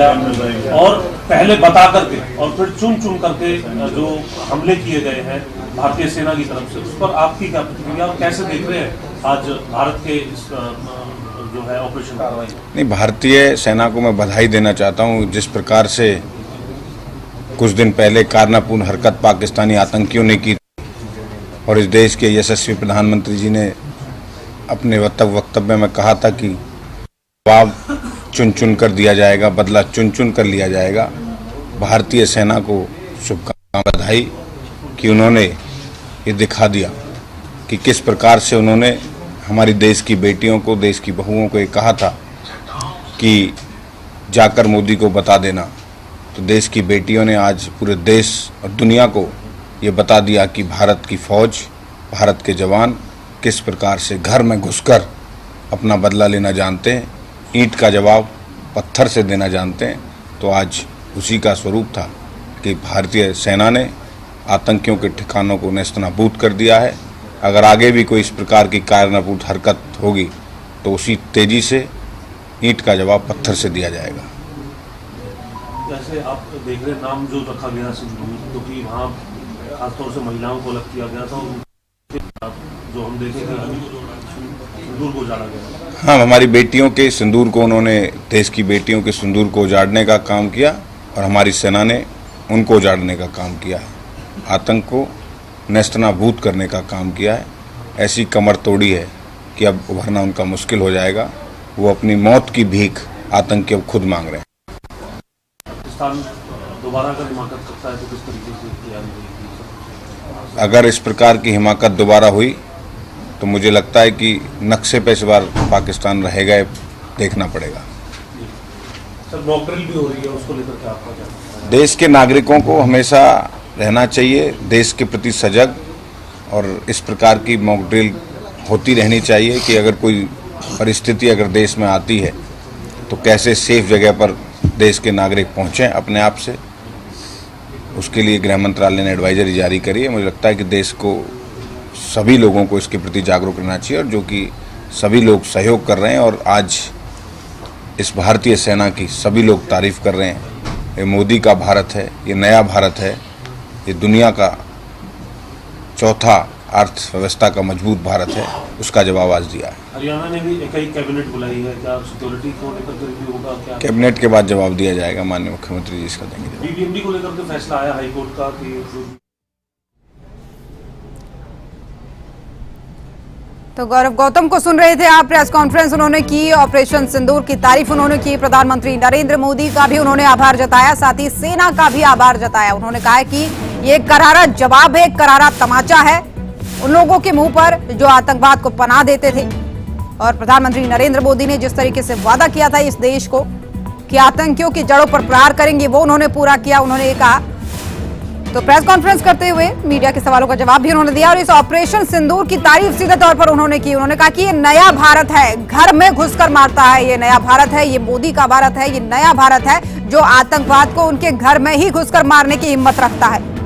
और पहले बता करके और फिर चुन चुन करके जो हमले किए गए हैं भारतीय सेना की तरफ से, उस पर आपकी क्या प्रतिक्रिया और कैसे देख रहे हैं आज भारत के इस जो है ऑपरेशन कार्रवाई? नहीं, भारतीय सेना को मैं बधाई देना चाहता हूं। जिस प्रकार से कुछ दिन पहले कायरतापूर्ण हरकत पाकिस्तानी आतंकियों ने की और इस देश के यशस्वी प्रधानमंत्री जी ने अपने वक्तव्य में कहा था कि जवाब चुन चुन कर दिया जाएगा, बदला चुन चुन कर लिया जाएगा। भारतीय सेना को शुभकामनाएं, बधाई कि उन्होंने ये दिखा दिया कि किस प्रकार से उन्होंने हमारी देश की बेटियों को, देश की बहुओं को ये कहा था कि जाकर मोदी को बता देना। तो देश की बेटियों ने आज पूरे देश और दुनिया को ये बता दिया कि भारत की फौज, भारत के जवान किस प्रकार से घर में घुसकर अपना बदला लेना जानते हैं, ईंट का जवाब पत्थर से देना जानते हैं। तो आज उसी का स्वरूप था कि भारतीय सेना ने आतंकियों के ठिकानों को नेस्तनाबूद कर दिया है। अगर आगे भी कोई इस प्रकार की कायरतापूर्ण हरकत होगी तो उसी तेजी से ईंट का जवाब पत्थर से दिया जाएगा। जैसे आप देख रहे नाम जो रखा गया सिंदूर, तो कि वहाँ खासतौर से महिलाओं को अलग किया गया था, जो हम देखें सिंदूर को उजाड़ा गया। हाँ, हमारी बेटियों के सिंदूर को, उन्होंने देश की बेटियों के सिंदूर को उजाड़ने का काम किया और हमारी सेना ने उनको उजाड़ने का काम किया है, आतंक को नेस्तनाबूद करने का काम किया है। ऐसी कमर तोड़ी है कि अब उभरना उनका मुश्किल हो जाएगा। वो अपनी मौत की भीख आतंकी अब खुद मांग रहे हैं। पाकिस्तान दोबारा अगर हिमाकत करता है तो किस तरीके से तैयारी रहेगी? अगर इस प्रकार की हिमाकत दोबारा हुई तो मुझे लगता है कि नक्शे पे इस बार पाकिस्तान रहेगा, देखना पड़ेगा। सर, मॉक ड्रिल भी हो रही है, उसको लेकर के आपका क्या? देश के नागरिकों को हमेशा रहना चाहिए देश के प्रति सजग, और इस प्रकार की मॉक ड्रिल होती रहनी चाहिए कि अगर कोई परिस्थिति अगर देश में आती है तो कैसे सेफ जगह पर देश के नागरिक पहुँचें अपने आप से। उसके लिए गृह मंत्रालय ने एडवाइजरी जारी करी है। मुझे लगता है कि देश को, सभी लोगों को इसके प्रति जागरूक रहना चाहिए, और जो कि सभी लोग सहयोग कर रहे हैं और आज इस भारतीय सेना की सभी लोग तारीफ कर रहे हैं। ये मोदी का भारत है, ये नया भारत है, ये दुनिया का चौथा अर्थव्यवस्था का मजबूत भारत है, उसका जवाब आज दिया है। हरियाणा ने भी एक कैबिनेट बुलाई है, क्या सिक्योरिटी को लेकर के रिव्यू होगा? क्या कैबिनेट के बाद जवाब दिया जाएगा, माननीय मुख्यमंत्री जी इसका देंगे। बीबीएमबी को लेकर के फैसला आया हाईकोर्ट का कि तो गौरव गौतम को सुन रहे थे आप। प्रेस कॉन्फ्रेंस उन्होंने की, ऑपरेशन सिंदूर की तारीफ उन्होंने की, प्रधानमंत्री नरेंद्र मोदी का भी उन्होंने आभार जताया, साथ ही सेना का भी आभार जताया। उन्होंने कहा कि ये करारा जवाब है, करारा तमाचा है उन लोगों के मुंह पर जो आतंकवाद को पनाह देते थे। और प्रधानमंत्री नरेंद्र मोदी ने जिस तरीके से वादा किया था इस देश को कि आतंकियों की जड़ों पर प्रहार करेंगे, वो उन्होंने पूरा किया, उन्होंने ये कहा। तो प्रेस कॉन्फ्रेंस करते हुए मीडिया के सवालों का जवाब भी उन्होंने दिया और इस ऑपरेशन सिंदूर की तारीफ सीधे तौर पर उन्होंने की। उन्होंने कहा कि ये नया भारत है, घर में घुसकर मारता है, ये नया भारत है, ये मोदी का भारत है, ये नया भारत है जो आतंकवाद को उनके घर में ही घुसकर मारने की हिम्मत रखता है।